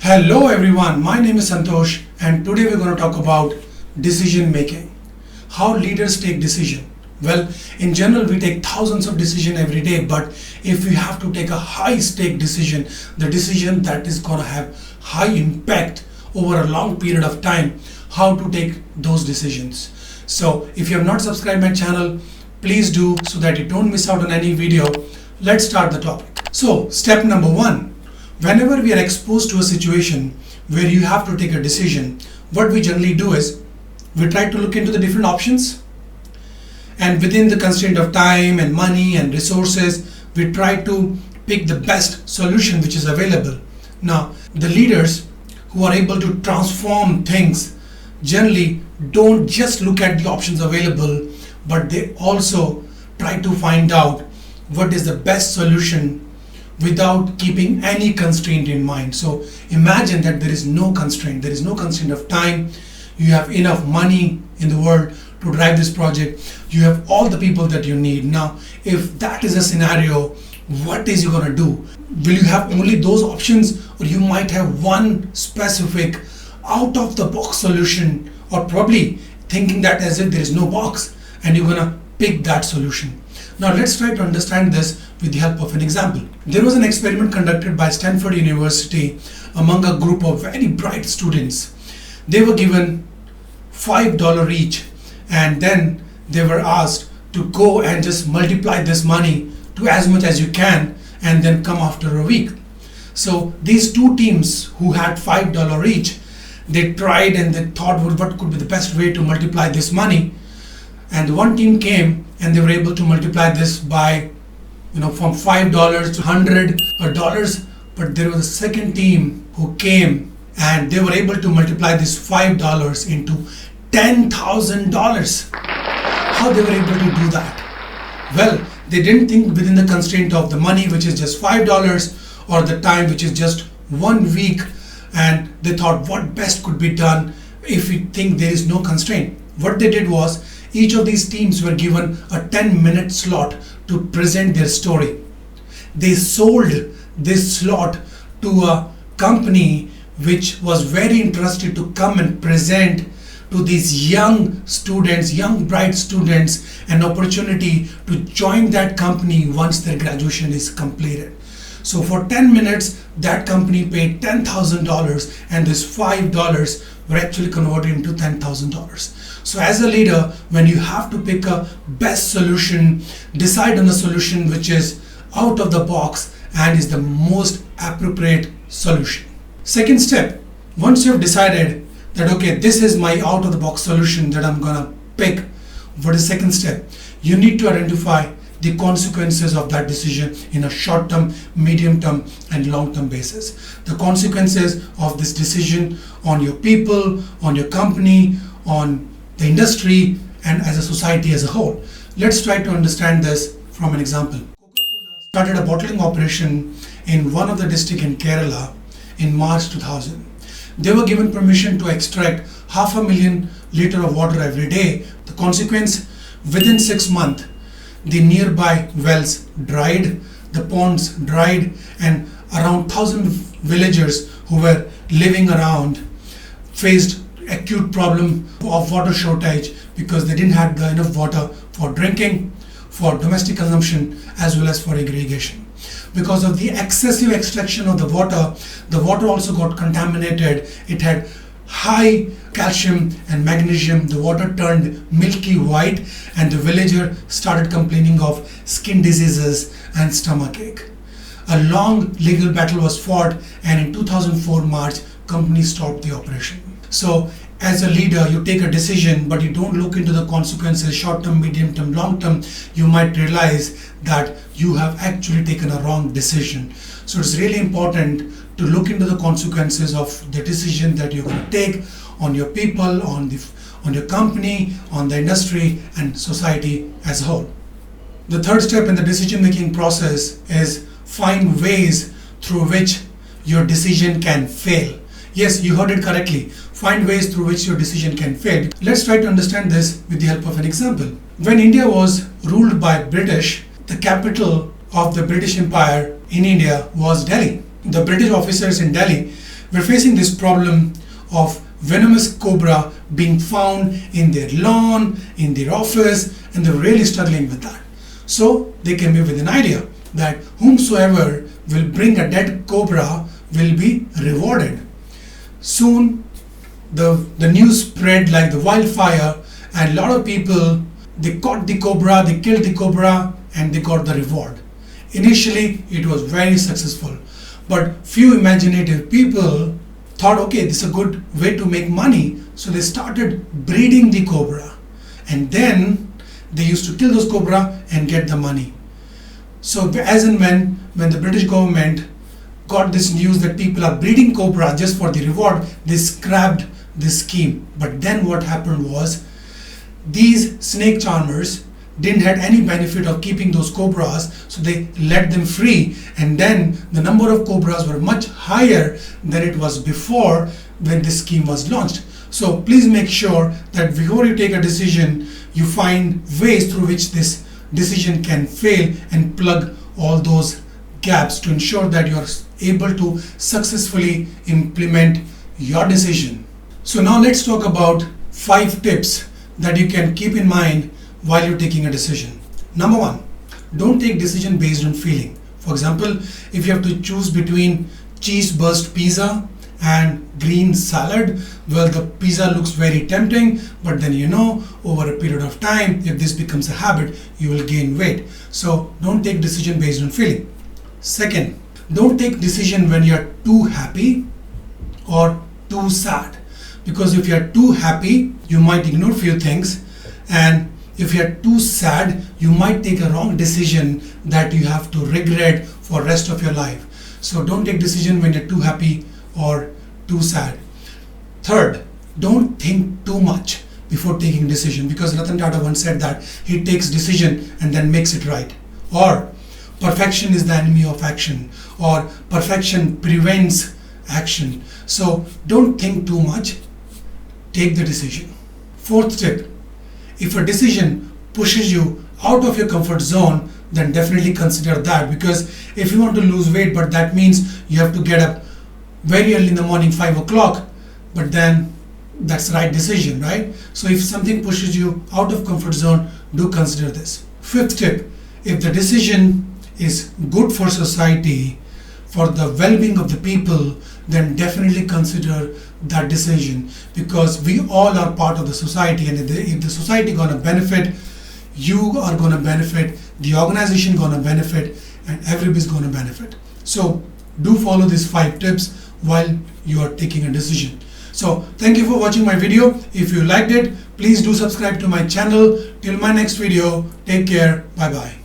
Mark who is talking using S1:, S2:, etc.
S1: Hello everyone, my name is Santosh and today we're going to talk about decision making. How leaders take decision. Well, in general we take thousands of decisions every day, but if we have to take a high stake decision, the decision that is going to have high impact over a long period of time, how to take those decisions. So if you have not subscribed my channel, please do so that you don't miss out on any video. Let's start the topic. So step number one. Whenever we are exposed to a situation where you have to take a decision, what we generally do is we try to look into the different options, and within the constraint of time and money and resources, we try to pick the best solution which is available. Now, the leaders who are able to transform things generally don't just look at the options available, but they also try to find out what is the best solution without keeping any constraint in mind. So imagine that there is no constraint. There is no constraint of time. You have enough money in the world to drive this project. You have all the people that you need. Now, if that is a scenario, what is you gonna do? Will you have only those options, or you might have one specific out of the box solution, or probably thinking that as if there is no box and you're gonna pick that solution. Now let's try to understand this with the help of an example. There was an experiment conducted by Stanford University among a group of very bright students. They were given $5 each, and then they were asked to go and just multiply this money to as much as you can and then come after a week. So these two teams who had $5 each, they tried and they thought, well, what could be the best way to multiply this money? And one team came and they were able to multiply this by, from $5 to $100, but there was a second team who came and they were able to multiply this $5 into $10,000. How they were able to do that? Well, they didn't think within the constraint of the money, which is just $5, or the time, which is just 1 week, and they thought what best could be done if we think there is no constraint. What they did was, each of these teams were given a 10-minute slot to present their story. They sold this slot to a company which was very interested to come and present to these young students, young bright students, an opportunity to join that company once their graduation is completed. So for 10 minutes, that company paid $10,000, and this $5 were actually converted into $10,000. So as a leader, when you have to pick a best solution, decide on a solution which is out of the box and is the most appropriate solution. Second step, once you have decided that, okay, this is my out of the box solution that I'm gonna pick, what is the second step? You need to identify the consequences of that decision in a short term, medium term, and long term basis. The consequences of this decision on your people, on your company, on the industry, and as a society as a whole. Let's try to understand this from an example. Coca-Cola started a bottling operation in one of the districts in Kerala in March 2000. They were given permission to extract 500,000 liters of water every day. The consequence, within 6 months, the nearby wells dried, the ponds dried, and around 1,000 villagers who were living around faced acute problem of water shortage because they didn't have enough water for drinking, for domestic consumption, as well as for irrigation. Because of the excessive extraction of the water also got contaminated. It had high calcium and magnesium. The water turned milky white, and the villager started complaining of skin diseases and stomachache. A long legal battle was fought, and in 2004 March, company stopped the operation. So as a leader, you take a decision, but you don't look into the consequences, short term, medium term, long term. You might realize that you have actually taken a wrong decision. So it's really important to look into the consequences of the decision that you're going to take on your people, on your company, on the industry, and society as a whole. The third step in the decision making process is find ways through which your decision can fail. Yes, you heard it correctly. Find ways through which your decision can fail. Let's try to understand this with the help of an example. When India was ruled by British, the capital of the British Empire in India was Delhi. The British officers in Delhi, we're facing this problem of venomous cobra being found in their lawn, in their office, and they're really struggling with that. So they came up with an idea that whomsoever will bring a dead cobra will be rewarded. Soon the news spread like the wildfire, and a lot of people, they caught the cobra, they killed the cobra, and they got the reward. Initially it was very successful, but few imaginative people thought, okay, this is a good way to make money, so they started breeding the cobra, and then they used to kill those cobra and get the money. So as and when the British government got this news that people are breeding cobra just for the reward, they scrapped this scheme. But then what happened was, these snake charmers didn't have any benefit of keeping those cobras, so they let them free, and then the number of cobras were much higher than it was before when this scheme was launched. So please make sure that before you take a decision, you find ways through which this decision can fail and plug all those gaps to ensure that you are able to successfully implement your decision. So now let's talk about 5 tips that you can keep in mind while you're taking a decision. Number 1, don't take decision based on feeling. For example, if you have to choose between cheese burst pizza and green salad, well, the pizza looks very tempting, but then over a period of time, if this becomes a habit, you will gain weight. So don't take decision based on feeling. Second, don't take decision when you're too happy or too sad, because if you're too happy, you might ignore few things, and if you're too sad, you might take a wrong decision that you have to regret for rest of your life. So don't take decision when you're too happy or too sad. Third, don't think too much before taking decision, because Ratan Tata once said that he takes decision and then makes it right. Or perfection is the enemy of action, or perfection prevents action. So don't think too much, take the decision. Fourth tip, if a decision pushes you out of your comfort zone, then definitely consider that, because if you want to lose weight, but that means you have to get up very early in the morning, 5 o'clock, but then that's the right decision, right? So if something pushes you out of comfort zone, do consider this. Fifth tip, if the decision is good for society, for the well-being of the people, then definitely consider that decision, because we all are part of the society, and if the society going to benefit, you are going to benefit, the organization going to benefit, and everybody is going to benefit. So do follow these 5 tips while you are taking a decision. So thank you for watching my video. If you liked it, please do subscribe to my channel. Till my next video, take care. Bye bye.